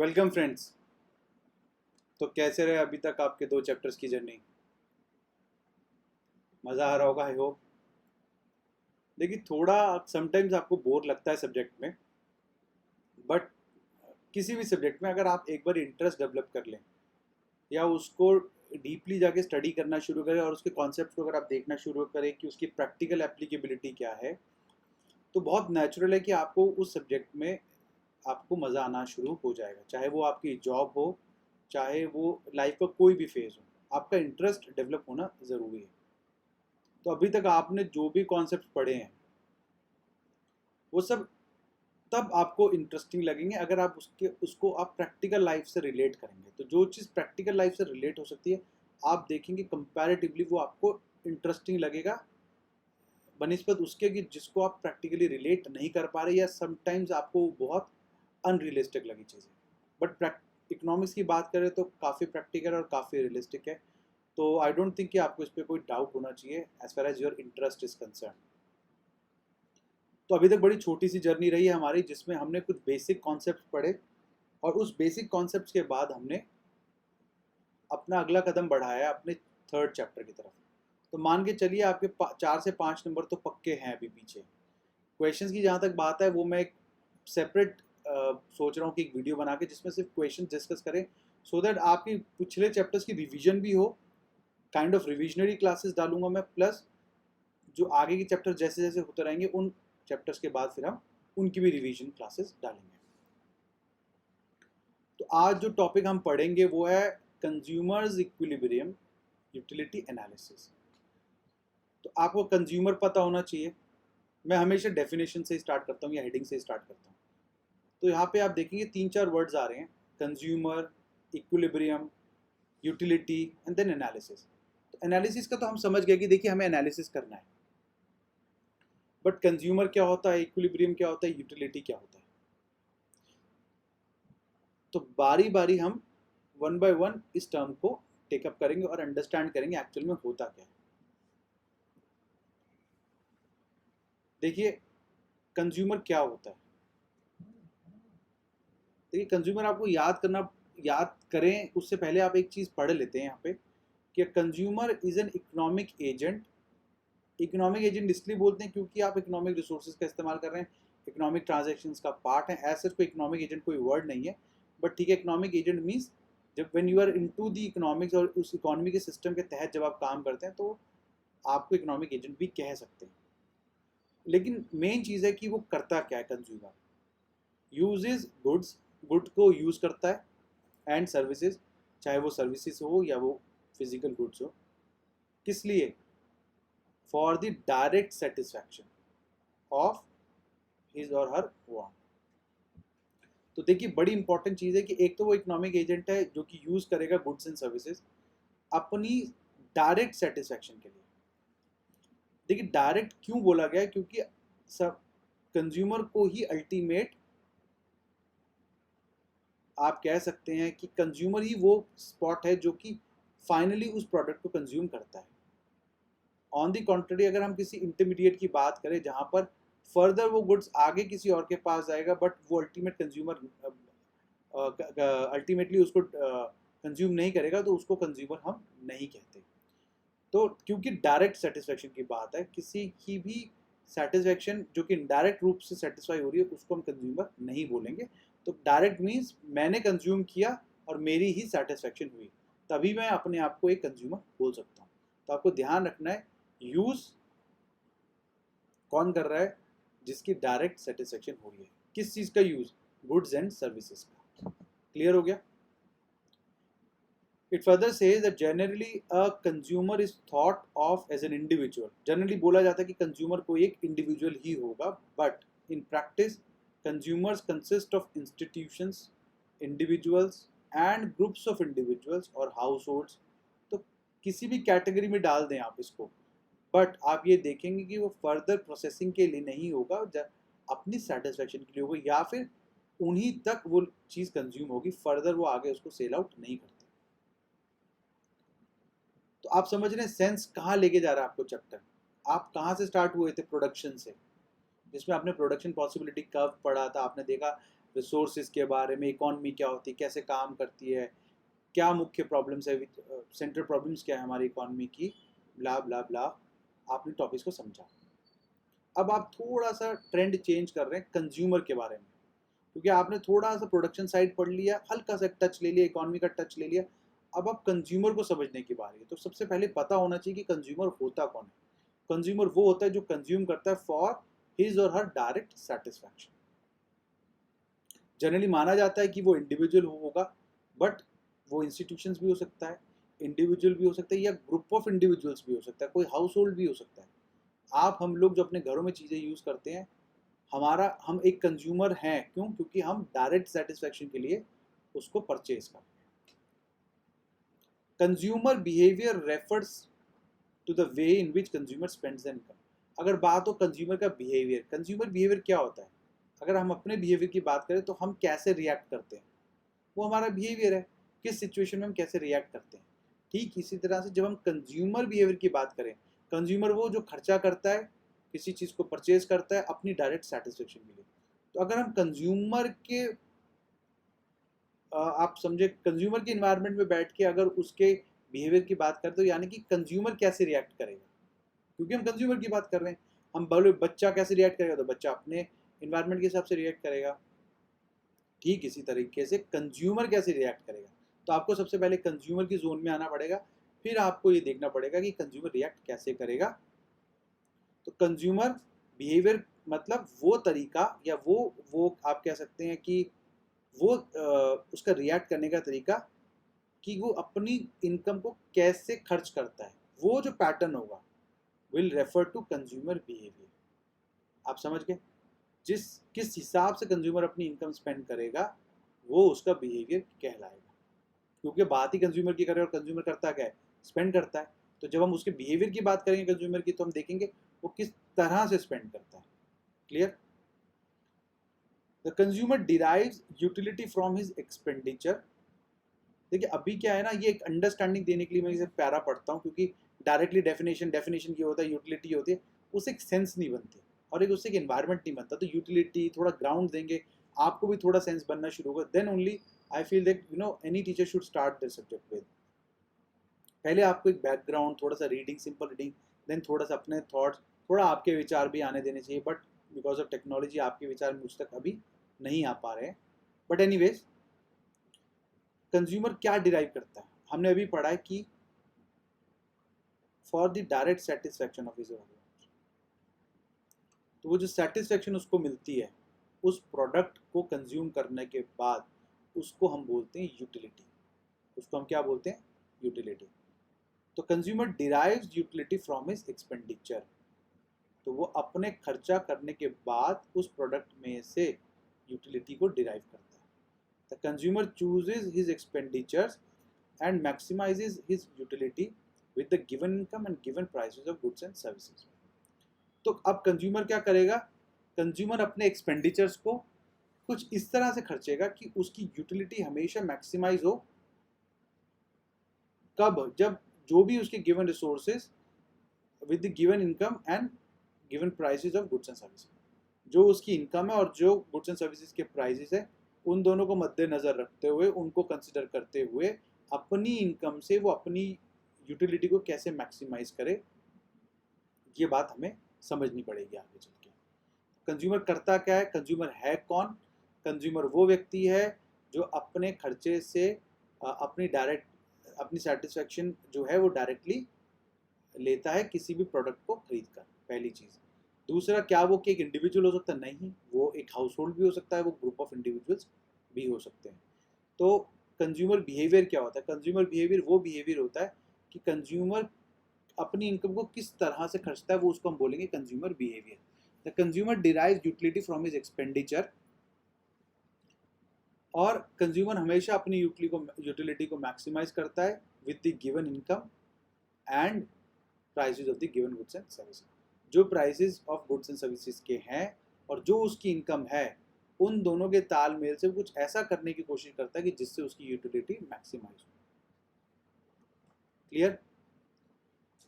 Welcome friends. तो कैसे रहे अभी तक आपके 2 चैप्टर्स की जर्नी? मज़ा आ रहा होगा आई होप। देखिए, थोड़ा समटाइम्स आपको बोर लगता है सब्जेक्ट में, बट किसी भी सब्जेक्ट में अगर आप एक बार इंटरेस्ट डेवलप कर लें या उसको डीपली जाके स्टडी करना शुरू करें और उसके कॉन्सेप्ट को अगर आप देखना शुरू करें कि उसकी प्रैक्टिकल एप्लीकेबिलिटी क्या है, तो बहुत नेचुरल है कि आपको उस सब्जेक्ट में आपको मज़ा आना शुरू हो जाएगा। चाहे वो आपकी जॉब हो, चाहे वो लाइफ का कोई भी फेज़ हो, आपका इंटरेस्ट डेवलप होना ज़रूरी है। तो अभी तक आपने जो भी कॉन्सेप्ट पढ़े हैं वो सब तब आपको इंटरेस्टिंग लगेंगे अगर आप उसको आप प्रैक्टिकल लाइफ से रिलेट करेंगे। तो जो चीज़ प्रैक्टिकल लाइफ से रिलेट हो सकती है, आप देखेंगे कंपैरेटिवली वो आपको इंटरेस्टिंग लगेगा बनिस्बत उसके कि जिसको आप प्रैक्टिकली रिलेट नहीं कर पा रहे या समटाइम्स आपको बहुत अनरियलिस्टिक लगी चीज़ें। बट इकोनॉमिक्स की बात करें तो काफ़ी प्रैक्टिकल और काफ़ी रियलिस्टिक है। तो आई डोंट थिंक कि आपको इस पर कोई डाउट होना चाहिए as far as your interest is concern. तो अभी तक बड़ी छोटी सी जर्नी रही है हमारी, जिसमें हमने कुछ बेसिक कॉन्सेप्ट पढ़े और उस बेसिक कॉन्सेप्ट के बाद हमने अपना अगला कदम बढ़ाया अपने थर्ड चैप्टर की तरफ। तो मान के चलिए आपके 4 से 5 नंबर तो पक्के हैं अभी पीछे। क्वेश्चंस की जहाँ तक बात है वो मैं एक सेपरेट सोच रहा हूँ कि एक वीडियो बना के जिसमें सिर्फ क्वेश्चन डिस्कस करें, सो दैट आपकी पिछले चैप्टर्स की रिविजन भी हो। काइंड ऑफ रिविजनरी क्लासेस डालूंगा मैं, प्लस जो आगे के चैप्टर जैसे जैसे होते रहेंगे उन चैप्टर्स के बाद फिर हम उनकी भी रिवीजन क्लासेस डालेंगे। तो आज जो टॉपिक हम पढ़ेंगे वो है कंज्यूमर्स इक्विलिब्रियम यूटिलिटी एनालिसिस। तो आपको कंज्यूमर पता होना चाहिए। मैं हमेशा डेफिनेशन से स्टार्ट करता हूँ या हेडिंग से स्टार्ट करता हूँ। तो यहाँ पे आप देखेंगे 3-4 वर्ड्स आ रहे हैं, consumer, equilibrium, utility and then analysis. तो एनालिसिस का तो हम समझ गए कि देखिए हमें एनालिसिस करना है, बट कंज्यूमर क्या होता है, इक्विलिब्रियम क्या होता है, यूटिलिटी क्या होता है। तो बारी बारी हम वन बाय वन इस टर्म को टेकअप करेंगे और अंडरस्टैंड करेंगे एक्चुअल में होता क्या है। देखिए, कंज्यूमर क्या होता है। देखिए, कंज्यूमर आपको याद करें उससे पहले आप एक चीज़ पढ़ लेते हैं यहाँ पे कि consumer is an economic agent. Economic agent इसलिए बोलते हैं क्योंकि आप इकोनॉमिक रिसोर्सेज का इस्तेमाल कर रहे हैं, इकोनॉमिक ट्रांजेक्शन्स का पार्ट है। ऐसे कोई इकोनॉमिक एजेंट कोई वर्ड नहीं है, बट ठीक है, इकोनॉमिक एजेंट मीन्स जब when you are into the economics और उस इकोनॉमी के सिस्टम के तहत जब आप काम करते हैं तो आपको इकोनॉमिक एजेंट भी कह सकते हैं। लेकिन मेन चीज़ है कि वो करता क्या है। कंज्यूमर यूजेज गुड्स, गुड को यूज़ करता है, एंड सर्विसेज, चाहे वो सर्विसेज हो या वो फिजिकल गुड्स हो। किस लिए? For the direct satisfaction of his और हर वांट। तो देखिए, बड़ी इंपॉर्टेंट चीज़ है कि एक तो वो इकोनॉमिक एजेंट है जो कि यूज़ करेगा गुड्स एंड सर्विसेज अपनी डायरेक्ट सेटिस्फैक्शन के लिए। देखिए, डायरेक्ट क्यों बोला गया है, क्योंकि सब कंज्यूमर को ही अल्टीमेट, आप कह सकते हैं कि कंज्यूमर ही वो स्पॉट है जो कि फाइनली उस प्रोडक्ट को कंज्यूम करता है। ऑन द कॉन्ट्ररी, अगर हम किसी इंटरमीडिएट की बात करें जहाँ पर फर्दर वो गुड्स आगे किसी और के पास जाएगा, बट वो अल्टीमेट कंज्यूमर अल्टीमेटली उसको कंज्यूम नहीं करेगा, तो उसको कंज्यूमर हम नहीं कहते। तो क्योंकि डायरेक्ट सेटिस्फैक्शन की बात है, किसी की भी सेटिस्फैक्शन जो कि इनडायरेक्ट रूप से सेटिस्फाई हो रही है उसको हम कंज्यूमर नहीं बोलेंगे। तो डायरेक्ट मीन्स मैंने कंज्यूम किया और मेरी ही सेटिस्फैक्शन हुई, तभी मैं अपने आप को एक कंज्यूमर बोल सकता हूँ। तो आपको ध्यान रखना है, यूज़ कौन कर रहा है? जिसकी डायरेक्ट सेटिस्फैक्शन हो रही है। किस चीज़ का यूज़? गुड्स एंड सर्विसेज का। क्लियर हो गया? It further says that generally a consumer is thought of as an individual. Generally बोला जाता है कि consumer कोई एक individual ही होगा, but in practice consumers consist of institutions, individuals and groups of individuals or households. तो किसी भी कैटेगरी में डाल दें आप इसको, बट आप ये देखेंगे कि वो फर्दर प्रोसेसिंग के लिए नहीं होगा, अपनी सेटिस्फैक्शन के लिए होगा, या फिर उन्हीं तक वो चीज़ कंज्यूम होगी, फर्दर वो आगे उसको सेल आउट नहीं करते। तो आप समझ रहे हैं सेंस कहाँ लेके जा रहा है आपको चैप्टर। आप कहाँ से स्टार्ट हुए थे? प्रोडक्शन से, जिसमें आपने प्रोडक्शन पॉसिबिलिटी कर्व पढ़ा था, आपने देखा रिसोर्सेज के बारे में, इकॉनमी क्या होती है, कैसे काम करती है, क्या मुख्य प्रॉब्लम्स है, सेंट्रल प्रॉब्लम्स क्या है हमारी इकॉनमी की, ब्ला ब्ला ब्ला। आपने टॉपिक्स को समझा। अब आप थोड़ा सा ट्रेंड चेंज कर रहे हैं कंज्यूमर के बारे में, क्योंकि आपने थोड़ा सा प्रोडक्शन साइड पढ़ लिया, हल्का सा टच ले लिया, इकॉनमी का टच ले लिया। अब आप कंज्यूमर को समझने की बारी है। तो सबसे पहले पता होना चाहिए कि कंज्यूमर होता कौन है। कंज्यूमर वो होता है जो कंज्यूम करता है फॉर हिज और हर डायरेक्ट सेटिस्फैक्शन। जनरली माना जाता है कि वो इंडिविजुअल होगा, बट वो इंस्टीट्यूशंस भी हो सकता है, इंडिविजुअल भी हो सकता है, या ग्रुप ऑफ इंडिविजुअल्स भी हो सकता है, कोई हाउस होल्ड भी हो सकता है। आप हम लोग जो अपने घरों में चीज़ें यूज़ करते हैं, हम एक कंज्यूमर हैं। क्यों? क्योंकि हम डायरेक्ट सेटिस्फैक्शन के लिए उसको परचेज करते हैं। Consumer behaviour refers to the way in which consumer spends income. अगर बात हो कंज्यूमर का बिहेवियर, कंज्यूमर बिहेवियर क्या होता है? अगर हम अपने बिहेवियर की बात करें तो हम कैसे रिएक्ट करते हैं, वो हमारा बिहेवियर है। किस सिचुएशन में हम कैसे रिएक्ट करते हैं। ठीक इसी तरह से जब हम कंज्यूमर बिहेवियर की बात करें, कंज्यूमर वो जो खर्चा करता है, किसी चीज़ को परचेज करता है अपनी डायरेक्ट सेटिस्फेक्शन के लिए। तो अगर हम कंज्यूमर के आप समझे कंज्यूमर के इन्वायरमेंट में बैठ के अगर उसके बिहेवियर की बात करें, तो यानी कि कंज्यूमर कैसे रिएक्ट करेगा, क्योंकि हम कंज्यूमर की बात कर रहे हैं। हम बोले बच्चा कैसे रिएक्ट करेगा, तो बच्चा अपने इन्वायरमेंट के हिसाब से रिएक्ट करेगा। ठीक इसी तरीके से कंज्यूमर कैसे रिएक्ट करेगा। तो आपको सबसे पहले कंज्यूमर की जोन में आना पड़ेगा, फिर आपको ये देखना पड़ेगा कि कंज्यूमर रिएक्ट कैसे करेगा। तो कंज्यूमर बिहेवियर मतलब वो तरीका, या वो आप कह सकते हैं कि वो उसका रिएक्ट करने का तरीका कि वो अपनी इनकम को कैसे खर्च करता है, वो जो पैटर्न होगा will refer to consumer behaviour. आप समझ गए? किस हिसाब से कंज्यूमर अपनी इनकम स्पेंड करेगा, वो उसका बिहेवियर कहलाएगा। क्योंकि बात ही कंज्यूमर की करें, और कंज्यूमर करता क्या है, स्पेंड करता है। तो जब हम उसके बिहेवियर की बात करेंगे कंज्यूमर की, तो हम देखेंगे वो किस तरह से स्पेंड करता है। Clear? The consumer derives utility from his expenditure. देखिए अभी क्या है ना, ये एक अंडरस्टैंडिंग देने के लिए मैं इसे प्यारा पढ़ता हूँ, क्योंकि डायरेक्टली डेफिनेशन ये होता है, यूटिलिटी होती है, उससे एक सेंस नहीं बनती और एक उससे एक एनवायरनमेंट नहीं बनता। तो यूटिलिटी थोड़ा ग्राउंड देंगे, आपको भी थोड़ा सेंस बनना शुरू होगा, then only I feel that any teacher should start this subject with. पहले आपको एक बैकग्राउंड, थोड़ा सा रीडिंग, सिंपल रीडिंग, देन थोड़ा सा अपने थॉट्स, थोड़ा आपके विचार भी आने देने चाहिए। बट बिकॉज ऑफ टेक्नोलॉजी आपके विचार मुझ तक अभी नहीं आ पा रहे हैं। बट एनीवेज, कंज्यूमर क्या डिराइव करता है, हमने अभी पढ़ा है कि for the direct satisfaction of his. तो वो जो सेटिस्फैक्शन उसको मिलती है उस प्रोडक्ट को कंज्यूम करने के बाद, उसको हम बोलते हैं यूटिलिटी। उसको हम क्या बोलते हैं? यूटिलिटी। तो consumer derives utility from his expenditure. तो वो अपने खर्चा करने के बाद उस प्रोडक्ट में से यूटिलिटी को डिराइव करता है। The consumer chooses his expenditures and maximizes his utility with the given income and given prices of goods and services. तो अब कंज्यूमर क्या करेगा? कंज्यूमर अपने एक्सपेंडिचर्स को कुछ इस तरह से खर्चेगा कि उसकी यूटिलिटी हमेशा मैक्सिमाइज हो। कब? जब जो भी उसके given resources with the given income and given prices of goods and services, जो उसकी इनकम है और जो गुड्स एंड सर्विसेज के प्राइसेस है, उन दोनों को मद्देनजर रखते हुए, उनको कंसिडर करते हुए अपनी इनकम से वो अपनी यूटिलिटी को कैसे मैक्सिमाइज करे, ये बात हमें समझनी पड़ेगी आगे चल के। कंज्यूमर करता क्या है? कंज्यूमर है कौन? कंज्यूमर वो व्यक्ति है जो अपने खर्चे से अपनी सेटिस्फैक्शन जो है वो डायरेक्टली लेता है किसी भी प्रोडक्ट को खरीद कर। पहली चीज़। दूसरा, क्या वो कि एक इंडिविजुअल हो सकता है? नहीं, वो एक हाउस होल्ड भी हो सकता है, वो ग्रुप ऑफ इंडिविजुअल्स भी हो सकते हैं। तो कंज्यूमर बिहेवियर क्या होता है? कंज्यूमर बिहेवियर वो बिहेवियर होता है कि कंज्यूमर अपनी इनकम को किस तरह से खर्चता है, वो उसको हम बोलेंगे consumer behaviour. The consumer derives utility from his expenditure. और कंज्यूमर हमेशा अपनी यूटिलिटी को मैक्सिमाइज करता है with the given income and prices of the given goods and services. जो prices of goods and services के हैं और जो उसकी इनकम है, उन दोनों के तालमेल से कुछ ऐसा करने की कोशिश करता है कि जिससे उसकी यूटिलिटी मैक्सिमाइज हो। क्लियर?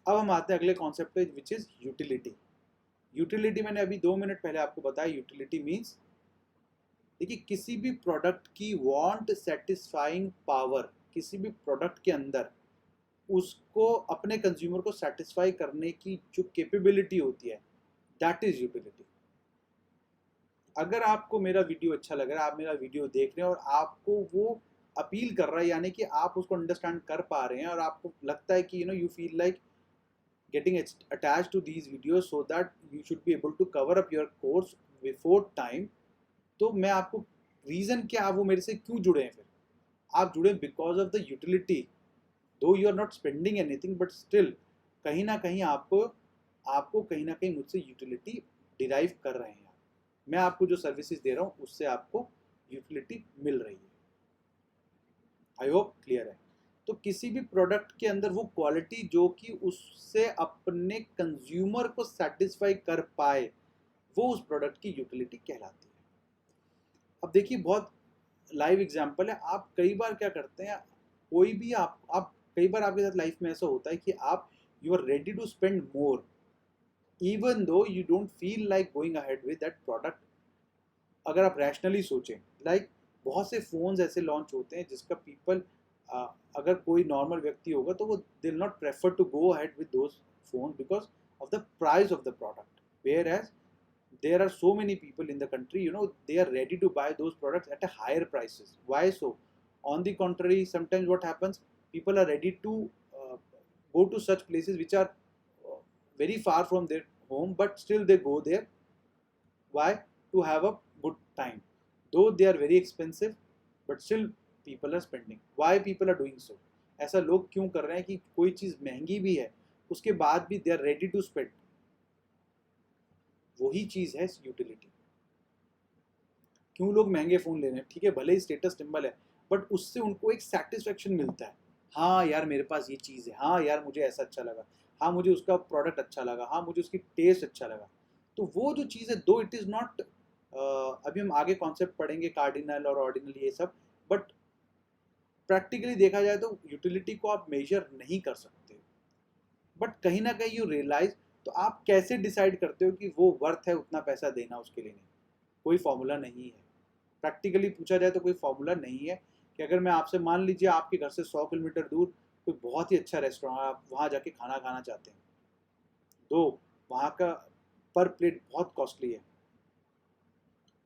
अब हम आते हैं अगले कॉन्सेप्ट पे, विच इज यूटिलिटी। यूटिलिटी मैंने अभी 2 मिनट पहले आपको बताया, यूटिलिटी मीन्स देखिए किसी भी प्रोडक्ट की वांट सेटिस्फाइंग पावर, किसी भी प्रोडक्ट के अंदर उसको अपने कंज्यूमर को सेटिस्फाई करने की जो कैपेबिलिटी होती है, दैट इज यूटिलिटी। अगर आपको मेरा वीडियो अच्छा लग रहा है, आप मेरा वीडियो देख रहे हैं और आपको वो अपील कर रहा है, यानी कि आप उसको अंडरस्टैंड कर पा रहे हैं और आपको लगता है कि you feel like getting attached to these videos so that you should be able to cover up your course before time, तो मैं आपको रीज़न क्या, आप वो मेरे से क्यों जुड़े हैं, फिर आप जुड़े because of the utility. Though you are not spending anything but still कहीं ना कहीं आपको आपको कहीं ना कहीं मुझसे यूटिलिटी डिराइव कर रहे हैं। मैं आपको जो सर्विसेज दे रहा हूँ उससे आपको यूटिलिटी मिल रही है। आई होप क्लियर है। तो किसी भी प्रोडक्ट के अंदर वो क्वालिटी जो कि उससे अपने कंज्यूमर को सेटिस्फाई कर पाए, वो उस प्रोडक्ट की यूटिलिटी कहलाती है। अब देखिए बहुत लाइव एग्जांपल है। आप कई बार क्या करते हैं, कोई भी आप कई बार आपके साथ लाइफ में ऐसा होता है कि आप you are ready to spend more even though you don't feel like going ahead with that product. अगर आप रैशनली सोचें, लाइक बहुत से फ़ोन्स ऐसे लॉन्च होते हैं जिसका पीपल अगर कोई नॉर्मल व्यक्ति होगा तो वो will not prefer to go ahead with those phone because of the price of the product, whereas there are so many people in the country, they are ready to buy those products at a higher prices. Why so? On the contrary, sometimes what happens, people are ready to go to such places which are very far from their home, but still they go there. Why? To have a good time, though they are very expensive, but still people are spending. Why people are doing so? ऐसा लोग क्यों कर रहे हैं कि कोई चीज़ महंगी भी है उसके बाद भी they are ready to spend? वही चीज़ है यूटिलिटी। क्यों लोग महंगे फ़ोन ले रहे हैं? ठीक है, भले ही स्टेटस सिंबल है, बट उससे उनको एक सेटिस्फेक्शन मिलता है। हाँ यार मेरे पास ये चीज़ है, हाँ यार मुझे ऐसा अच्छा लगा, हाँ मुझे उसका प्रोडक्ट अच्छा लगा, हाँ मुझे उसकी टेस्ट अच्छा लगा। तो वो जो चीज़ है, दो इट इज़ नॉट, अभी हम आगे कॉन्सेप्ट पढ़ेंगे कार्डिनल और ऑर्डिनल ये सब, बट प्रैक्टिकली देखा जाए तो यूटिलिटी को आप मेजर नहीं कर सकते, बट कहीं ना कहीं यू रियलाइज। तो आप कैसे डिसाइड करते हो कि वो वर्थ है उतना पैसा देना उसके लिए? नहीं, कोई फॉर्मूला नहीं है। प्रैक्टिकली पूछा जाए तो कोई फॉर्मूला नहीं है कि अगर मैं आपसे, मान लीजिए आपके घर से 100 किलोमीटर दूर कोई बहुत ही अच्छा रेस्टोरेंट है, आप वहाँ जाके खाना खाना चाहते हैं, तो वहाँ का पर प्लेट बहुत कॉस्टली है।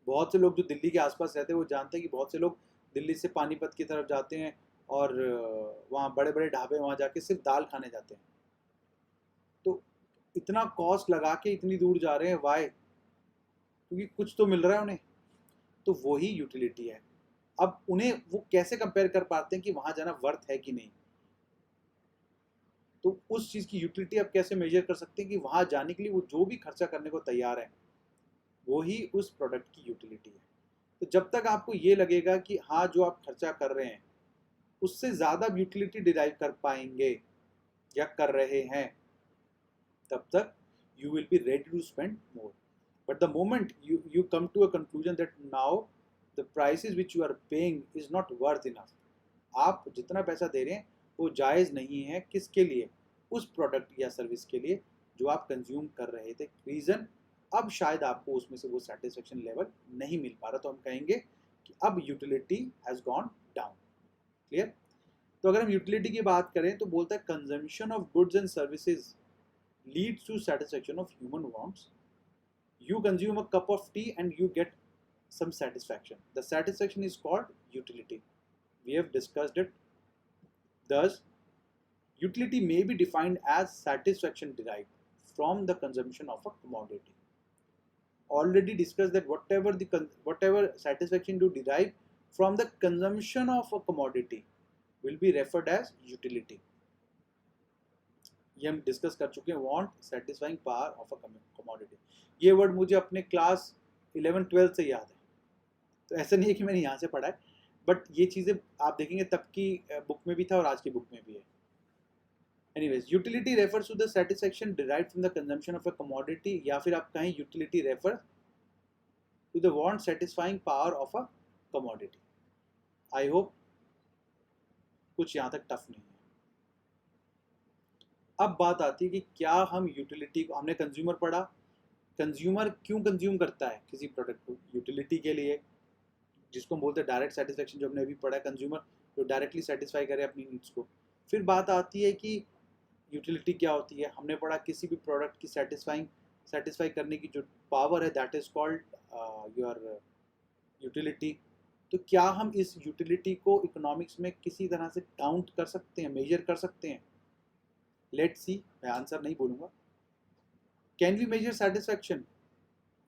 बहुत से लोग जो दिल्ली के आसपास रहते हैं वो जानते हैं कि बहुत से लोग दिल्ली से पानीपत की तरफ जाते हैं और वहाँ बड़े बड़े ढाबे वहाँ जाके सिर्फ दाल खाने जाते हैं। तो इतना कॉस्ट लगा के इतनी दूर जा रहे हैं, वाई? क्योंकि कुछ तो मिल रहा है उन्हें। तो वही यूटिलिटी है। अब उन्हें वो कैसे कंपेयर कर पाते हैं कि वहां जाना वर्थ है कि नहीं? तो उस चीज की यूटिलिटी आप कैसे मेजर कर सकते हैं कि वहां जाने के लिए वो जो भी खर्चा करने को तैयार है, वही उस प्रोडक्ट की यूटिलिटी है। तो जब तक आपको ये लगेगा कि हाँ जो आप खर्चा कर रहे हैं उससे ज्यादा यूटिलिटी डिराइव कर पाएंगे या कर रहे हैं, तब तक you will be ready to spend more. But the moment you come to a conclusion that now the prices which you are paying is not worth enough, आप जितना पैसा दे रहे हैं वो जायज़ नहीं है, किसके लिए? उस प्रोडक्ट या सर्विस के लिए जो आप कंज्यूम कर रहे थे। रीज़न, अब शायद आपको उसमें से वो सेटिस्फेक्शन लेवल नहीं मिल पा रहा, तो हम कहेंगे कि अब utility has gone down. Clear? तो अगर हम यूटिलिटी की बात करें तो बोलता है consumption of goods and services leads to satisfaction of human wants. You consume a cup of tea and you get some satisfaction. The satisfaction is called utility. We have discussed it. Thus, utility may be defined as satisfaction derived from the consumption of a commodity. Already discussed that whatever satisfaction you derive from the consumption of a commodity will be referred as utility. ये हम discuss कर चुके हैं, want satisfying power of a commodity. ये word मुझे अपने class 11-12 से याद है, तो ऐसा नहीं है कि मैंने यहाँ से पढ़ा है, बट ये चीज़ें आप देखेंगे तब की बुक में भी था और आज की बुक में भी है। Anyways, utility refers to the satisfaction derived from the consumption of a commodity, या फिर आप कहें utility refer to the want satisfying power of a commodity. I hope कुछ यहाँ तक टफ नहीं है। अब बात आती है कि क्या हम यूटिलिटी को, हमने कंज्यूमर पढ़ा, कंज्यूमर क्यों कंज्यूम करता है किसी प्रोडक्ट को? यूटिलिटी के लिए। जिसको हम बोलते हैं डायरेक्ट सेटिस्फेक्शन, जो हमने अभी पढ़ा, कंज्यूमर जो डायरेक्टली सेटिस्फाई करे अपनी नीड्स को। फिर बात आती है कि यूटिलिटी क्या होती है। हमने पढ़ा किसी भी प्रोडक्ट की सेटिस्फाई करने की जो पावर है, that is called your utility. तो क्या हम इस यूटिलिटी को इकोनॉमिक्स में किसी तरह से काउंट कर सकते हैं, मेजर कर सकते हैं? लेट्स सी, मैं आंसर नहीं बोलूँगा। Can we measure satisfaction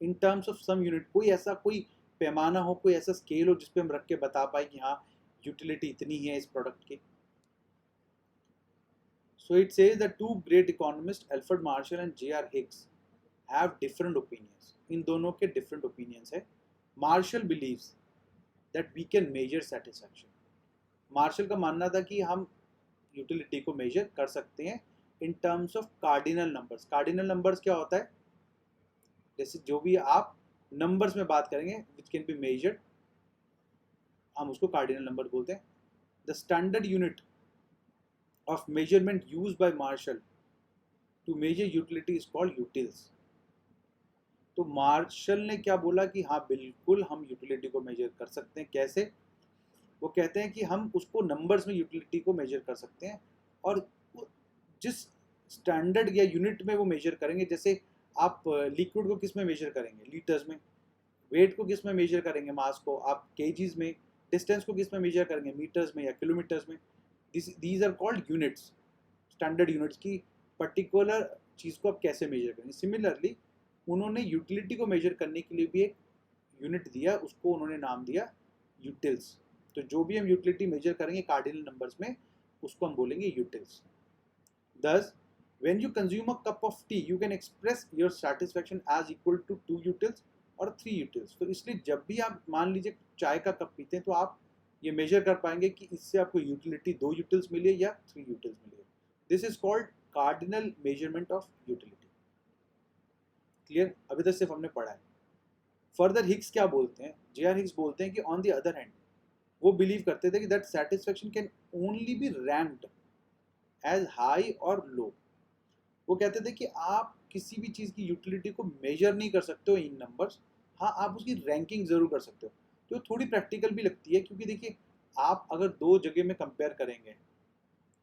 in terms of some unit? कोई पैमाना हो, कोई ऐसा स्केल हो जिसपे हम रख के बता पाए कि हाँ यूटिलिटी इतनी है इस प्रोडक्ट की। So it says that two great economists, Alfred Marshall and J.R. Hicks, have different opinions. इन दोनों के different opinions है। Marshall believes that we can measure satisfaction. Marshall का मानना था कि हम यूटिलिटी को मेजर कर सकते हैं इन terms of cardinal numbers. Cardinal numbers क्या होता है? जैसे जो भी आप नंबर्स में बात करेंगे विच कैन बी मेजर्ड, हम उसको कार्डिनल नंबर बोलते हैं। The standard unit of measurement used by Marshall to measure utility is called utils. तो मार्शल ने क्या बोला कि हाँ बिल्कुल हम यूटिलिटी को मेजर कर सकते हैं। कैसे? वो कहते हैं कि हम उसको नंबर्स में यूटिलिटी को मेजर कर सकते हैं, और जिस स्टैंडर्ड या यूनिट में वो मेजर करेंगे, जैसे आप लिक्विड को किस में मेजर करेंगे? लीटर्स में। वेट को किस में मेजर करेंगे? मास को आप केजीज में। डिस्टेंस को किस में मेजर करेंगे? मीटर्स में या किलोमीटर्स में। these are called units, standard units की पर्टिकुलर चीज़ को आप कैसे मेजर करेंगे। सिमिलरली उन्होंने यूटिलिटी को मेजर करने के लिए भी एक यूनिट दिया, उसको उन्होंने नाम दिया यूटिल्स। तो जो भी हम यूटिलिटी मेजर करेंगे कार्डिनल नंबर्स में, उसको हम बोलेंगे utils. Thus, when you consume a cup of tea, you can express your satisfaction as equal to 2 utils और 3 utils। तो इसलिए जब भी आप मान लीजिए चाय का कप पीते हैं, तो आप ये मेजर कर पाएंगे कि इससे आपको यूटिलिटी 2 यूटिल्स मिली है या 3 यूटिल्स मिली है। This is called cardinal measurement of utility. Clear? अभी तक सिर्फ हमने पढ़ा है। फर्दर हिक्स क्या बोलते हैं? जे.आर. हिक्स बोलते हैं कि ऑन द अदर हैंड वो बिलीव करते थे कि that satisfaction can only be ranked as high और लो। वो कहते थे कि आप किसी भी चीज़ की यूटिलिटी को मेजर नहीं कर सकते हो इन नंबर्स, हाँ आप उसकी रैंकिंग ज़रूर कर सकते हो। तो थोड़ी प्रैक्टिकल भी लगती है, क्योंकि देखिए आप अगर दो जगह में कंपेयर करेंगे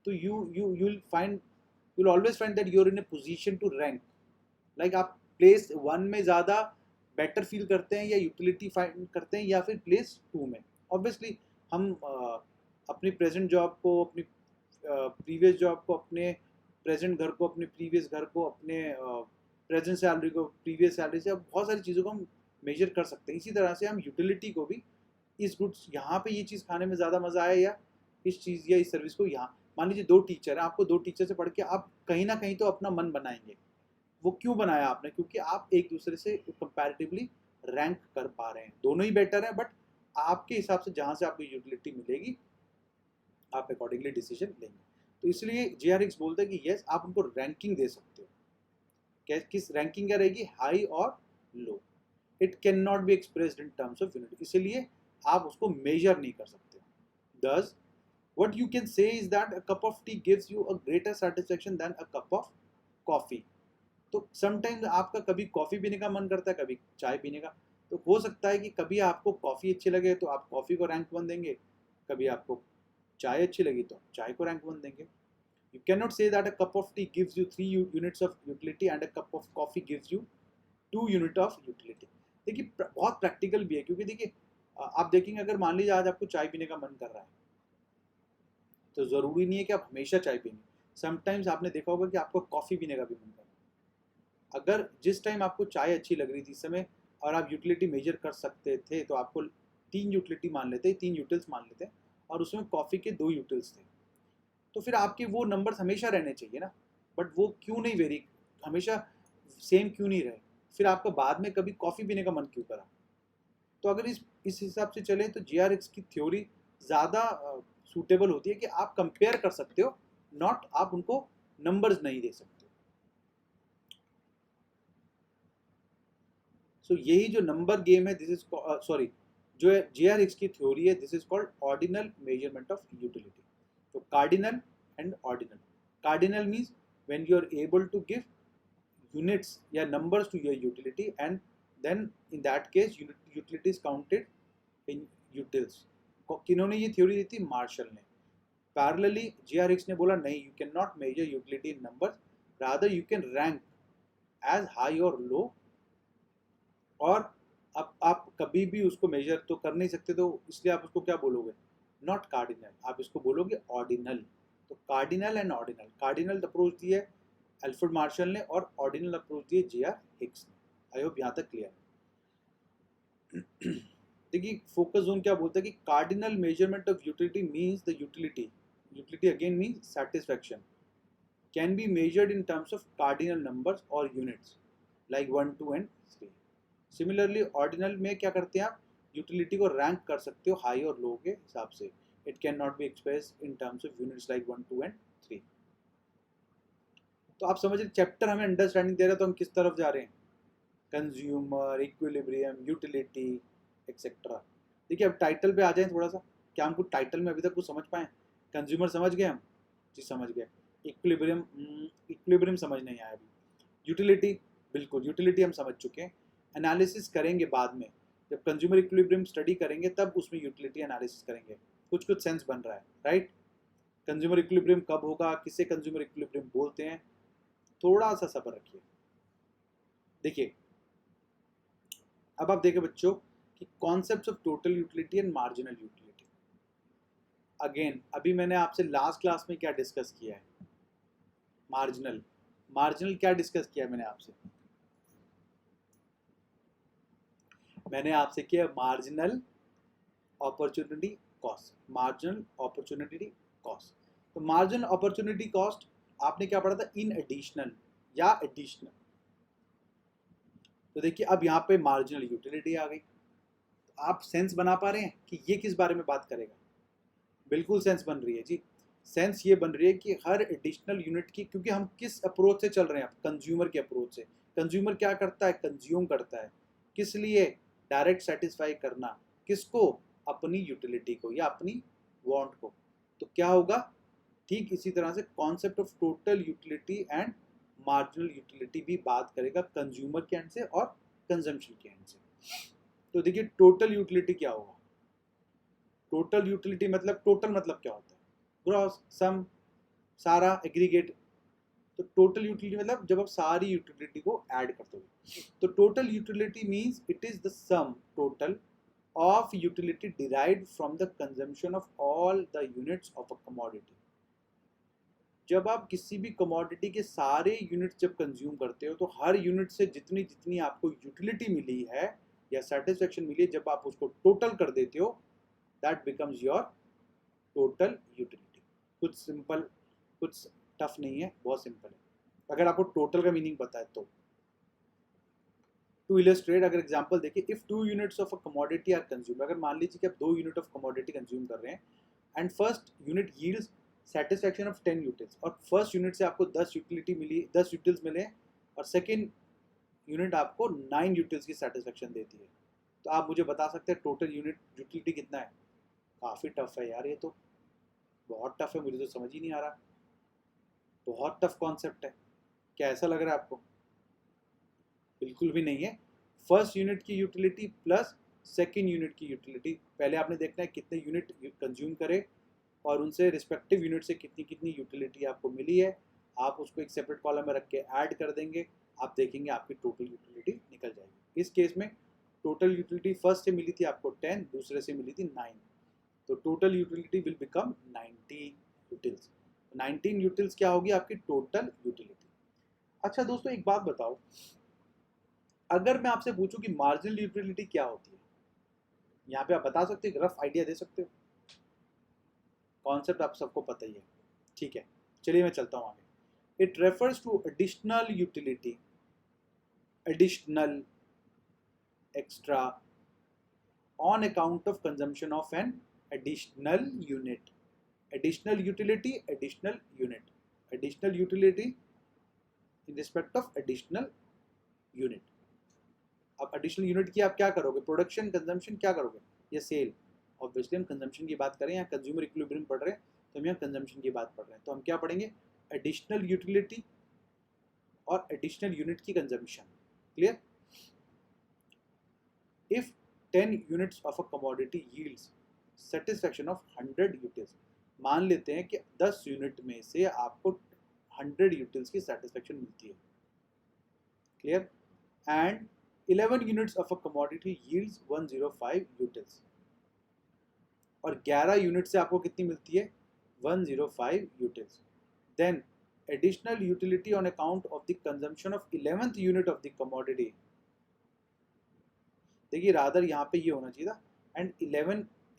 तो you'll always find that you're in a position to rank, like आप प्लेस 1 में ज़्यादा बेटर फील करते हैं या यूटिलिटी फाइंड करते हैं, या फिर प्लेस 2 में। ऑब्वियसली हम अपनी प्रेजेंट जॉब को, अपनी प्रीवियस जॉब को, अपने प्रेजेंट घर को, अपने प्रीवियस घर को, अपने प्रेजेंट सैलरी को प्रीवियस सैलरी से, बहुत सारी चीज़ों को हम मेजर कर सकते हैं। इसी तरह से हम यूटिलिटी को भी, इस गुड्स यहाँ पे ये चीज़ खाने में ज़्यादा मज़ा आया, या इस चीज़ या इस सर्विस को यहाँ। मान लीजिए 2 टीचर हैं, आपको 2 टीचर से पढ़ के आप कहीं ना कहीं तो अपना मन बनाएंगे। वो क्यों बनाया आपने? क्योंकि आप एक दूसरे से कंपैरेटिवली रैंक कर पा रहे हैं। दोनों ही बेटर हैं, बट आपके हिसाब से जहाँ से आपको यूटिलिटी मिलेगी आप अकॉर्डिंगली डिसीजन लेंगे। तो इसलिए जे.आर. हिक्स बोलते हैं कि यस आप उनको रैंकिंग दे सकते हो। किस रैंकिंग क्या रहेगी? हाई और low. It can not be expressed in terms of unit, इसलिए आप उसको मेजर नहीं कर सकते। Thus, what you can say is that a cup of tea gives you a greater satisfaction than a cup of coffee. तो sometimes आपका कभी coffee पीने का मन करता है, कभी चाय पीने का। तो हो सकता है कि कभी आपको कॉफ़ी अच्छी लगे तो आप कॉफ़ी को रैंक 1 देंगे, कभी आपको चाय अच्छी लगी तो चाय को रैंक 1 देंगे। You cannot say that a cup of tea gives you 3 units of utility and a cup of coffee gives you 2 unit of utility। देखिए बहुत प्रैक्टिकल भी है, क्योंकि देखिए आप देखेंगे अगर मान लीजिए आज आपको चाय पीने का मन कर रहा है, तो ज़रूरी नहीं है कि आप हमेशा चाय पीएंगे। समटाइम्स आपने देखा होगा कि आपको कॉफ़ी पीने का भी मन कर रहा है। अगर जिस टाइम आपको चाय अच्छी लग रही थी इस समय, और आप यूटिलिटी मेजर कर सकते थे, तो आपको 3 यूटिलिटी मान लेते, 3 यूटिल्स मान लेते, और उसमें कॉफ़ी के 2 यूटिल्स थे, तो फिर आपके वो नंबर्स हमेशा रहने चाहिए ना। बट वो क्यों नहीं वेरी, हमेशा सेम क्यों नहीं रहे? फिर आपका बाद में कभी कॉफ़ी पीने का मन क्यों करा? तो अगर इस हिसाब से चलें तो जे.आर. हिक्स की थ्योरी ज़्यादा सूटेबल होती है कि आप कंपेयर कर सकते हो, नॉट आप उनको नंबर्स नहीं दे सकते। सो यही जो नंबर गेम है, दिस इज सॉरी, जो जे.आर. हिक्स की थ्योरी है, this is called ordinal measurement of utility. तो cardinal and ordinal. Cardinal means when you are able to give units या numbers to your utility, and then in that case utility is counted in utils. किन्होंने ये theory दी थी? Martial ने। Parallelly J.R. Hicks ने बोला नहीं, you can not measure utility in numbers, rather you can rank as high और low. और अब आप कभी भी उसको मेजर तो कर नहीं सकते, तो इसलिए आप उसको क्या बोलोगे? नॉट कार्डिनल, आप इसको बोलोगे ऑर्डिनल। तो cardinal and ordinal, cardinal approach दी है अल्फ्रेड मार्शल ने और ऑर्डिनल अप्रोच दी है J.R. हिक्स ने। आई होप यहाँ तक क्लियर है। देखिए फोकस जोन क्या बोलता है कि cardinal measurement of utility means the utility, utility again means satisfaction, can be measured in terms of cardinal numbers और units like 1, 2 and 3। Similarly ordinal में क्या करते हैं आप? यूटिलिटी को रैंक कर सकते हो हाई और लो के हिसाब से। It can not be express in terms of units like 1, 2 and 3। तो आप समझ रहे, चैप्टर हमें अंडरस्टैंडिंग दे रहा है, तो हम किस तरफ जा रहे हैं? Consumer, equilibrium, utility etcetera. देखिए अब टाइटल पे आ जाए थोड़ा सा, क्या हमको टाइटल में अभी तक कुछ समझ पाए? कंज्यूमर समझ गए हम जी, समझ गए। इक्विलिब्रियम, इक्विलिब्रियम समझ नहीं आया अभी। यूटिलिटी, बिल्कुल यूटिलिटी हम समझ चुके हैं। एनालिसिस करेंगे बाद में, जब कंज्यूमर इक्विलिब्रियम स्टडी करेंगे तब उसमें यूटिलिटी एनालिसिस करेंगे। कुछ कुछ सेंस बन रहा है, राइट? कंज्यूमर इक्विलिब्रियम कब होगा, किसे कंज्यूमर इक्विलिब्रियम बोलते हैं, थोड़ा सा सब्र रखिए। देखिए अब आप देखें बच्चों कि concepts of total utility and marginal utility. Again अभी मैंने आपसे लास्ट क्लास में क्या डिस्कस किया है? मार्जिनल। मार्जिनल क्या डिस्कस किया है मैंने आपसे? मैंने आपसे किया marginal opportunity cost, marginal opportunity cost. तो मार्जिनल अपॉर्चुनिटी कॉस्ट आपने क्या पढ़ा था? इन एडिशनल या एडिशनल। तो देखिए अब यहाँ पे मार्जिनल यूटिलिटी आ गई। तो आप सेंस बना पा रहे हैं कि ये किस बारे में बात करेगा? बिल्कुल सेंस बन रही है जी। सेंस ये बन रही है कि हर एडिशनल यूनिट की, क्योंकि हम किस अप्रोच से चल रहे हैं? कंज्यूमर के अप्रोच से। कंज्यूमर क्या करता है? कंज्यूम करता है। किस लिए? डायरेक्ट सेटिस्फाई करना। किसको? अपनी यूटिलिटी को या अपनी वांट को। तो क्या होगा? ठीक इसी तरह से concept of total utility and marginal utility भी बात करेगा कंज्यूमर के एंड से और कंजम्पशन के एंड से। तो देखिए टोटल यूटिलिटी क्या होगा? टोटल यूटिलिटी मतलब, टोटल मतलब क्या होता है? ग्रॉस, सम, सारा, एग्रीगेट। तो टोटल यूटिलिटी मतलब जब आप सारी यूटिलिटी को ऐड करते हो। तो total utility means it is the sum total of utility derived from the consumption of all the units of a commodity। जब आप किसी भी कमोडिटी के सारे यूनिट जब कंज्यूम करते हो तो हर यूनिट से जितनी जितनी आपको यूटिलिटी मिली है या सेटिस्फेक्शन मिली है, जब आप उसको टोटल कर देते हो, that becomes your total utility. कुछ सिंपल, कुछ टफ नहीं है, बहुत सिंपल है अगर आपको टोटल का मीनिंग पता है तो। टू इलस्ट्रेट अगर एग्जांपल देखिए, if 2 units of a commodity are consume, अगर मान लीजिए कि आप 2 यूनिट ऑफ कमोडिटी कंज्यूम कर रहे हैं and first unit yields satisfaction of 10 utils, और फर्स्ट यूनिट से आपको 10 यूटिलिटी मिली, 10 यूटिल्स मिले, और सेकेंड यूनिट आपको 9 यूटिल्स की सेटिस्फैक्शन देती है, तो आप मुझे बता सकते हैं टोटल यूनिट यूटिलिटी कितना है? काफ़ी टफ है यार, ये तो बहुत टफ है, मुझे तो समझ ही नहीं आ रहा। बहुत टफ कॉन्सेप्ट है। क्या ऐसा लग रहा है आपको? बिल्कुल भी नहीं है। फर्स्ट यूनिट की यूटिलिटी प्लस सेकेंड यूनिट की यूटिलिटी, पहले आपने देखना है कितने यूनिट कंज्यूम करे और उनसे रिस्पेक्टिव यूनिट से कितनी कितनी यूटिलिटी आपको मिली है, आप उसको एक सेपरेट कॉलम में रख के ऐड कर देंगे, आप देखेंगे आपकी टोटल यूटिलिटी निकल जाएगी। इस केस में टोटल यूटिलिटी फर्स्ट से मिली थी आपको 10, दूसरे से मिली थी 9, तो total utility will become 90 utils. 19 utils क्या होगी आपकी टोटल यूटिलिटी। अच्छा दोस्तों एक बात बताओ, अगर मैं आपसे पूछूं कि मार्जिनल यूटिलिटी क्या होती है, यहाँ पे आप बता सकते हो, रफ आइडिया दे सकते हो? कॉन्सेप्ट आप सबको पता ही है, ठीक है, चलिए मैं चलता हूँ आगे। It refers to additional utility, additional, extra, on account of consumption of an additional unit. Additional utility, additional unit, additional utility in respect of additional unit. अब एडिशनल यूनिट की आप क्या करोगे? प्रोडक्शन, कंजम्पशन, क्या करोगे? या सेल। ऑब्वियसली हम consumption की बात करें, यहाँ कंज्यूमर इक्विलिब्रियम पढ़ रहे हैं तो हम यहाँ कंजम्पशन की बात पढ़ रहे हैं, तो हम क्या पढ़ेंगे? एडिशनल यूटिलिटी और एडिशनल यूनिट की consumption. Clear? If 10 units of a commodity yields satisfaction of 100 utils. मान लेते हैं कि 10 यूनिट में से आपको 100 यूटिल्स की सेटिस्फेक्शन मिलती है, clear. And 11 units of a commodity yields 105 utils, और 11 यूनिट से आपको कितनी मिलती है, 105 utils. Then additional utility on account of the consumption of 11th unit of the commodity, देखिए रादर यहाँ पे ये होना चाहिए था and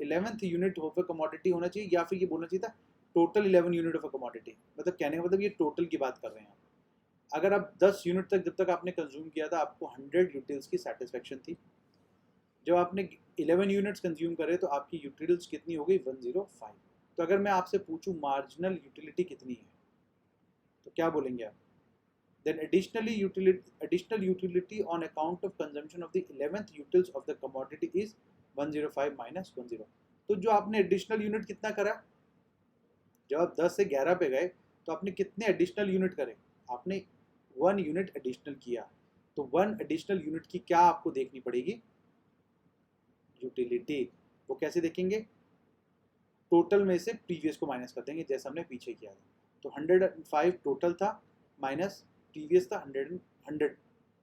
11th unit of a commodity होना चाहिए, या फिर ये बोलना चाहिए था total 11 unit of a commodity. मतलब कहने का मतलब ये टोटल की बात कर रहे हैं। अगर आप 10 यूनिट तक जब तक आपने कंज्यूम किया था आपको 100 यूटिल्स की सेटिस्फेक्शन थी। जब आपने 11 यूनिट्स कंज्यूम करे तो आपकी यूटिल्स कितनी हो गई, 105। तो अगर मैं आपसे पूछूं मार्जिनल यूटिलिटी कितनी है तो क्या बोलेंगे आप? Then additional utility on account of consumption of the 11th utils of the commodity is 105 minus 10। तो जो आपने एडिशनल यूनिट कितना करा, जब आप 10 से 11 पे गए तो आपने कितने एडिशनल यूनिट करे, आपने 1 यूनिट एडिशनल किया। तो 1 एडिशनल यूनिट की क्या आपको देखनी पड़ेगी, यूटिलिटी। वो कैसे देखेंगे, टोटल में से प्रीवियस को माइनस कर देंगे जैसा हमने पीछे किया था। तो 105 टोटल था माइनस प्रीवियस था 100,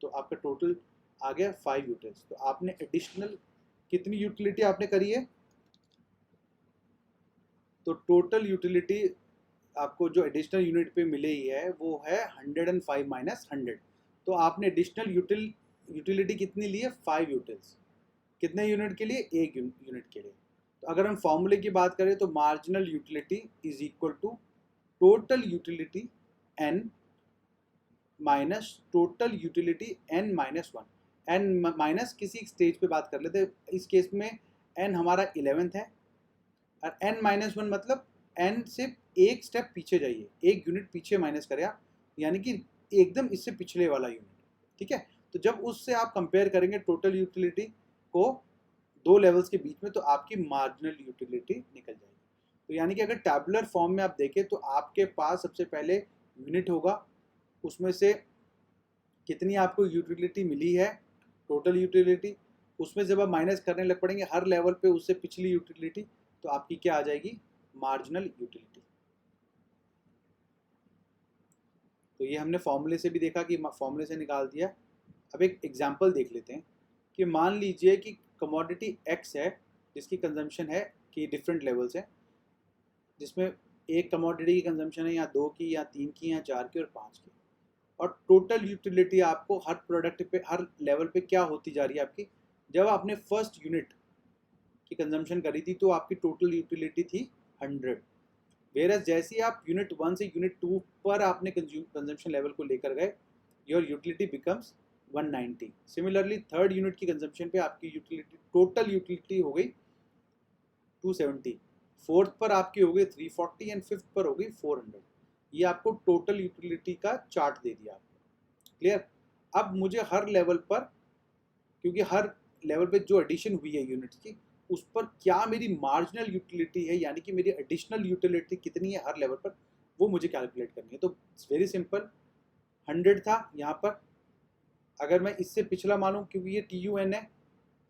तो आपका टोटल आ गया 5 यूटिल्स। तो आपने एडिशनल कितनी यूटिलिटी आपने करी है, तो टोटल यूटिलिटी आपको जो एडिशनल यूनिट पे मिले ही है वो है 105 माइनस 100। तो आपने एडिशनल यूटिलिटी कितनी ली है, 5 यूटिल्स। कितने यूनिट के लिए, 1 यूनिट के लिए। तो अगर हम फॉर्मूले की बात करें तो marginal utility is equal to total utility n minus total utility n minus 1। n minus किसी स्टेज पे बात कर लेते हैं, इस केस में n हमारा 11th है और n माइनस 1 मतलब n से एक स्टेप पीछे जाइए, 1 यूनिट पीछे माइनस करें आप, यानी कि एकदम इससे पिछले वाला यूनिट, ठीक है। तो जब उससे आप कंपेयर करेंगे टोटल यूटिलिटी को 2 लेवल्स के बीच में तो आपकी मार्जिनल यूटिलिटी निकल जाएगी। तो यानी कि अगर टैबुलर फॉर्म में आप देखें तो आपके पास सबसे पहले यूनिट होगा, उसमें से कितनी आपको यूटिलिटी मिली है, टोटल यूटिलिटी, उसमें जब आप माइनस करने लग पड़ेंगे हर लेवल पे उससे पिछली यूटिलिटी, तो आपकी क्या आ जाएगी, मार्जिनल यूटिलिटी। तो ये हमने फॉर्मूले से भी देखा कि फॉर्मूले से निकाल दिया। अब एक एग्जांपल देख लेते हैं कि मान लीजिए कि कमोडिटी एक्स है जिसकी कंजम्पशन है कि डिफरेंट लेवल्स हैं, जिसमें एक कमोडिटी की कंजम्पशन है या 2 की या 3 की या 4 की और 5 की, और टोटल यूटिलिटी आपको हर प्रोडक्ट पे हर लेवल पे क्या होती जा रही है आपकी। जब आपने फर्स्ट यूनिट की कंजम्पशन करी थी तो आपकी टोटल यूटिलिटी थी 100, वेरस जैसे ही आप यूनिट 1 से यूनिट 2 पर आपने कंजम्पशन लेवल को लेकर गए, your utility becomes 190। Similarly third unit की कंजम्पशन पे आपकी यूटिलिटी टोटल यूटिलिटी हो गई 270, फोर्थ पर आपकी हो गई 340 एंड फिफ्थ पर हो गई 400। ये आपको टोटल यूटिलिटी का चार्ट दे दिया आपको, क्लियर। अब मुझे हर लेवल पर, क्योंकि हर लेवल पे जो एडिशन हुई है यूनिट्स की, उस पर क्या मेरी मार्जिनल यूटिलिटी है, यानी कि मेरी एडिशनल यूटिलिटी कितनी है हर लेवल पर, वो मुझे कैलकुलेट करनी है। तो इट्स वेरी सिंपल, 100 था यहाँ पर, अगर मैं इससे पिछला मानूँ क्योंकि ये TUN है,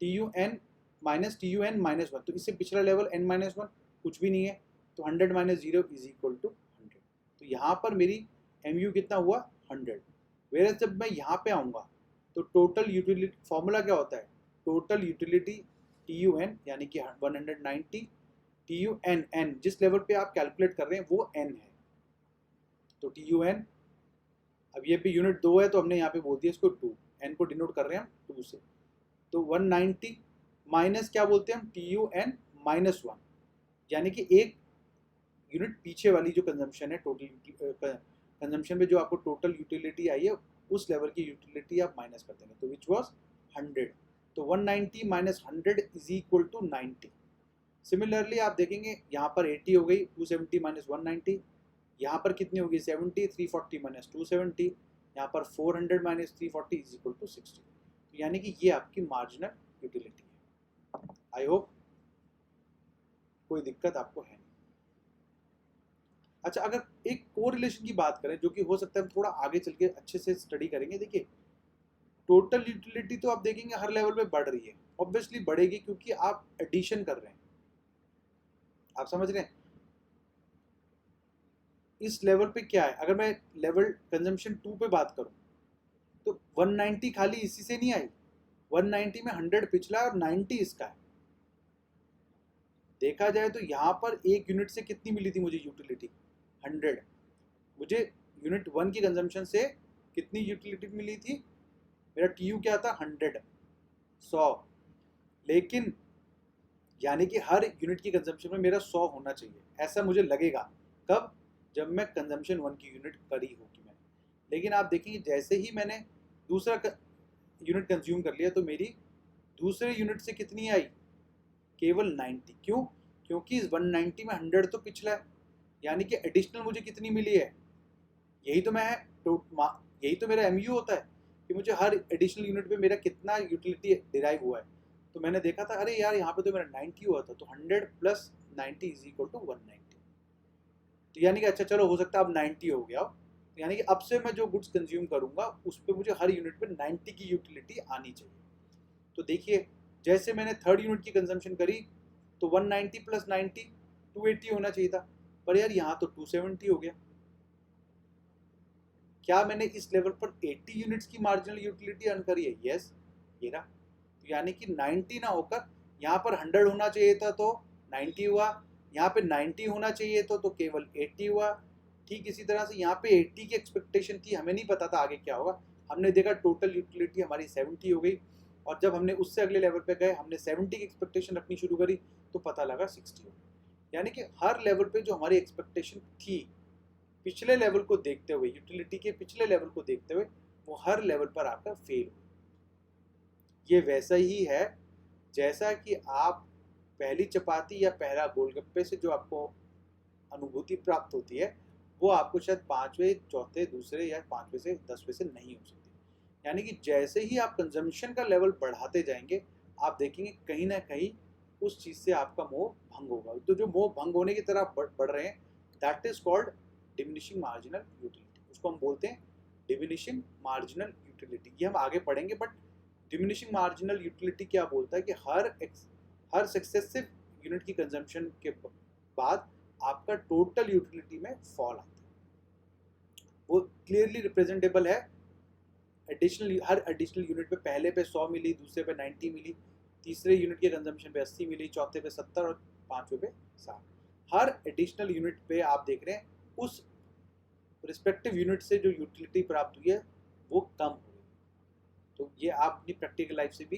TUN माइनस TUN माइनस 1, तो इससे पिछला लेवल n माइनस 1 कुछ भी नहीं है, तो 100 माइनस 0 इज इक्वल टू 100। तो यहाँ पर मेरी MU कितना हुआ, 100। वेरस जब मैं यहाँ पे आऊँगा तो टोटल यूटिलिटी फॉर्मूला क्या होता है, टोटल यूटिलिटी TUN यानी कि 190, TUN n जिस लेवल पे आप कैलकुलेट कर रहे हैं वो n है, तो TUN, अब ये पे यूनिट 2 है तो हमने यहाँ पे बोल दिया इसको 2, n को डिनोट कर रहे हैं हम 2 से, तो 190 माइनस क्या बोलते हैं हम, TUN माइनस 1, यानी कि एक यूनिट पीछे वाली जो कंजम्पशन है, टोटल कंजम्पशन में जो आपको टोटल यूटिलिटी आई है उस लेवल की यूटिलिटी आप माइनस कर देंगे, तो विच वाज 100। तो 190 minus 100 is equal to 90। Similarly आप देखेंगे यहाँ पर 80 हो गई, 270 माइनस 190, यहाँ पर कितनी होगी 70, 340 माइनस 270, यहाँ पर 400 माइनस 340 इज इक्वल टू 60। तो यानी कि ये आपकी मार्जिनल यूटिलिटी है। आई होप कोई दिक्कत आपको है नहीं। अच्छा, अगर एक कोरिलेशन की बात करें जो कि हो सकता है हम थोड़ा आगे चल के अच्छे से स्टडी करेंगे, देखिए टोटल यूटिलिटी तो आप देखेंगे हर लेवल पे बढ़ रही है, ऑब्वियसली बढ़ेगी क्योंकि आप एडिशन कर रहे हैं। आप समझ रहे हैं? इस लेवल पे क्या है, अगर मैं लेवल कंजम्पशन 2 पे बात करूं तो 190 खाली इसी से नहीं आई, 190 में 100 पिछला है और 90 इसका है। देखा जाए तो यहाँ पर एक यूनिट से कितनी मिली थी मुझे यूटिलिटी, 100। मुझे यूनिट 1 की कंजम्पशन से कितनी यूटिलिटी मिली थी, मेरा टीयू क्या था, 100, 100। लेकिन यानी कि हर यूनिट की कंजम्पशन में मेरा 100 होना चाहिए, ऐसा मुझे लगेगा। कब? जब मैं कंजम्पशन 1 की यूनिट करी होगी मैंने। लेकिन आप देखेंगे जैसे ही मैंने दूसरा यूनिट कंज्यूम कर लिया तो मेरी दूसरे यूनिट से कितनी आई, केवल 90। क्यों? क्योंकि इस 190 में 100 तो पिछला है, यानी कि एडिशनल मुझे कितनी मिली है। यही तो मैं यही तो मेरा एमयू होता है कि मुझे हर एडिशनल यूनिट पे मेरा कितना यूटिलिटी डिराइव हुआ है। तो मैंने देखा था अरे यार यहाँ पे तो मेरा 90 हुआ था, तो 100 प्लस 90 इज इक्वल टू 190। तो यानी कि अच्छा चलो हो सकता है अब 90 हो गया, तो यानी कि अब से मैं जो गुड्स कंज्यूम करूँगा उस पर मुझे हर यूनिट पे 90 की यूटिलिटी आनी चाहिए। तो देखिए जैसे मैंने थर्ड यूनिट की कंजम्पशन करी तो 190 प्लस 90 280 होना चाहिए था, पर यार यहाँ तो 270 हो गया। क्या मैंने इस लेवल पर 80 यूनिट्स की मार्जिनल यूटिलिटी अर्न करी है? यस, ये रहा। तो यानी कि 90 ना होकर यहाँ पर 100 होना चाहिए था तो 90 हुआ, यहाँ पे 90 होना चाहिए तो केवल 80 हुआ। ठीक इसी तरह से यहाँ पे 80 की एक्सपेक्टेशन थी, हमें नहीं पता था आगे क्या होगा। हमने देखा टोटल यूटिलिटी हमारी 70 हो गई, और जब हमने उससे अगले लेवल पे गए हमने 70 की एक्सपेक्टेशन रखनी शुरू करी तो पता लगा 60 हो गई। यानी कि हर लेवल पे जो हमारी एक्सपेक्टेशन थी पिछले लेवल को देखते हुए, यूटिलिटी के पिछले लेवल को देखते हुए, वो हर लेवल पर आपका फेल हो। ये वैसा ही है जैसा कि आप पहली चपाती या पहला गोलगप्पे से जो आपको अनुभूति प्राप्त होती है वो आपको शायद 5वें, चौथे, दूसरे या 5वें से 10वें से नहीं हो सकती। यानी कि जैसे ही आप कंजम्पशन का लेवल बढ़ाते जाएंगे आप देखेंगे कहीं ना कहीं उस चीज़ से आपका मोह भंग होगा। तो जो मोह भंग होने की तरफ बढ़ रहे हैं that is called diminishing marginal utility. उसको हम बोलते हैं डिमिनिशिंग मार्जिनल यूटिलिटी। ये हम आगे पढ़ेंगे, बट डिमिनिशिंग मार्जिनल यूटिलिटी क्या बोलता है कि हर सक्सेसिव यूनिट की कंजम्पशन के बाद आपका टोटल यूटिलिटी में फॉल आता है। वो क्लियरली रिप्रेजेंटेबल है हर एडिशनल यूनिट पे पहले पे 100 मिली, दूसरे पे 90 मिली, तीसरे यूनिट के कंजम्पशन पे 80 मिली, चौथे पे 70 और पांचवे पे 60। हर एडिशनल यूनिट पे आप देख रहे हैं उस रिस्पेक्टिव यूनिट से जो यूटिलिटी प्राप्त हुई है वो कम हो गई। तो ये आप अपनी प्रैक्टिकल लाइफ से भी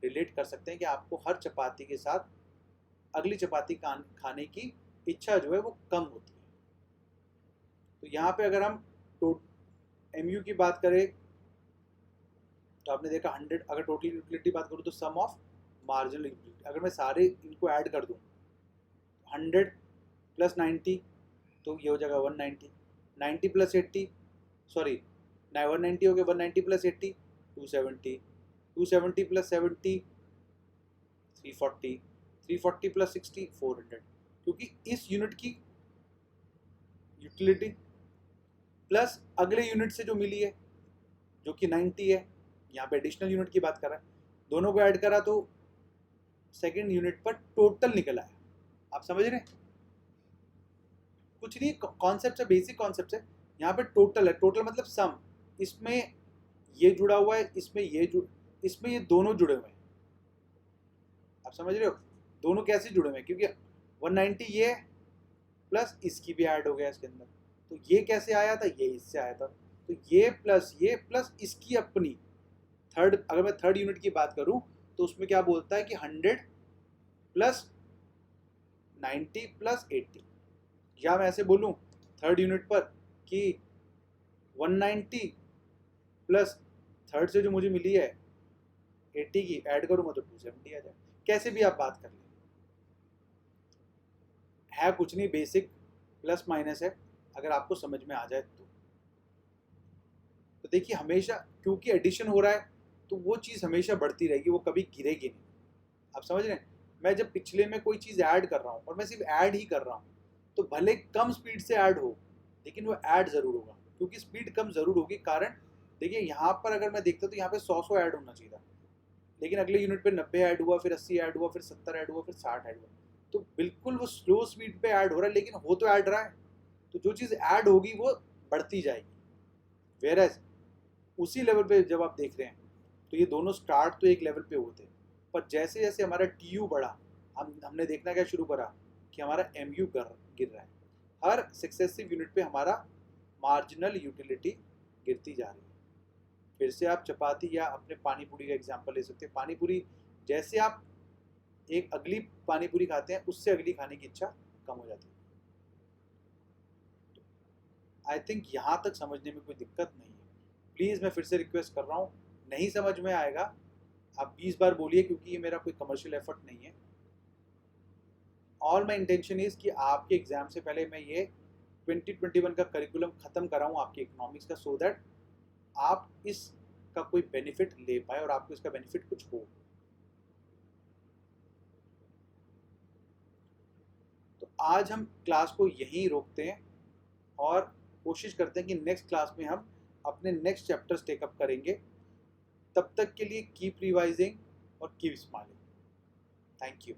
रिलेट कर सकते हैं कि आपको हर चपाती के साथ अगली चपाती खाने की इच्छा जो है वो कम होती है। तो यहाँ पे अगर हम एमयू की बात करें तो आपने देखा 100, अगर टोटल यूटिलिटी बात करूँ तो सम ऑफ मार्जिनल यूटिलिटी, अगर मैं सारे इनको ऐड कर दूँ 100 प्लस 90 तो ये हो जाएगा 190, 90 प्लस 80 सॉरी 190 हो गया, 190 प्लस 80 270, 270 प्लस 70 340, 340 प्लस 60 400। क्योंकि इस यूनिट की यूटिलिटी प्लस अगले यूनिट से जो मिली है जो कि 90 है, यहाँ पे एडिशनल यूनिट की बात कर रहा है, दोनों को ऐड करा तो सेकेंड यूनिट पर टोटल निकल आया। आप समझ रहे हैं? कुछ नहीं, कॉन्सेप्ट है, बेसिक कॉन्सेप्ट है। यहाँ पे टोटल है, टोटल मतलब सम, इसमें ये जुड़ा हुआ है, इसमें ये दोनों जुड़े हुए हैं। आप समझ रहे हो? दोनों कैसे जुड़े हुए हैं? क्योंकि 190 ये प्लस इसकी भी ऐड हो गया इसके अंदर, तो ये कैसे आया था, ये इससे आया था, तो ये प्लस इसकी अपनी थर्ड, अगर मैं थर्ड यूनिट की बात करूं तो उसमें क्या बोलता है कि 100 प्लस 90 प्लस 80, या मैं ऐसे बोलूं थर्ड यूनिट पर कि 190 प्लस थर्ड से जो मुझे मिली है 80 की ऐड करूंगा तो 270 आ जाए। कैसे भी आप बात कर लें, है कुछ नहीं, बेसिक प्लस माइनस है, अगर आपको समझ में आ जाए तो देखिए हमेशा क्योंकि एडिशन हो रहा है तो वो चीज़ हमेशा बढ़ती रहेगी, वो कभी गिरेगी नहीं। आप समझ रहे हैं? मैं जब पिछले में कोई चीज़ ऐड कर रहा हूँ और मैं सिर्फ ऐड ही कर रहा हूँ तो भले कम स्पीड से ऐड हो लेकिन वो ऐड ज़रूर होगा, क्योंकि स्पीड कम ज़रूर होगी। कारण देखिए यहाँ पर अगर मैं देखता तो यहाँ पे 100 ऐड होना चाहिए था, लेकिन अगले यूनिट पे 90 ऐड हुआ, फिर 80 ऐड हुआ, फिर 70 ऐड हुआ, फिर 60 ऐड हुआ। तो बिल्कुल वो स्लो स्पीड पे ऐड हो रहा है, लेकिन हो तो ऐड रहा है। तो जो चीज़ ऐड होगी वो बढ़ती जाएगी। वेयरएज उसी लेवल पे जब आप देख रहे हैं तो ये दोनों स्टार्ट तो एक लेवल पे होते हैं, पर जैसे जैसे हमारा टीयू बढ़ा, हमने देखना क्या शुरू करा कि हमारा एमयू गिर रहा है। हर सक्सेसिव यूनिट पे हमारा मार्जिनल यूटिलिटी गिरती जा रही है। फिर से आप चपाती या अपने पानी पूरी का एग्जांपल ले सकते हैं। पानी पूरी जैसे आप एक अगली पानी पूरी खाते हैं, उससे अगली खाने की इच्छा कम हो जाती है। आई थिंक यहाँ तक समझने में कोई दिक्कत नहीं है। प्लीज़ मैं फिर से रिक्वेस्ट कर रहा हूँ, नहीं समझ में आएगा आप 20 बार बोलिए, क्योंकि ये मेरा कोई कमर्शियल एफर्ट नहीं है। ऑल माई इंटेंशन इज़ कि आपके एग्ज़ाम से पहले मैं ये 2021 का करिकुलम ख़त्म कराऊँ आपके इकोनॉमिक्स का, सो दैट आप इसका कोई बेनिफिट ले पाए और आपको इसका बेनिफिट कुछ हो। तो आज हम क्लास को यहीं रोकते हैं और कोशिश करते हैं कि नेक्स्ट क्लास में हम अपने नेक्स्ट चैप्टर्स टेकअप करेंगे। तब तक के लिए कीप रिवाइजिंग और कीप स्माइलिंग। Thank you.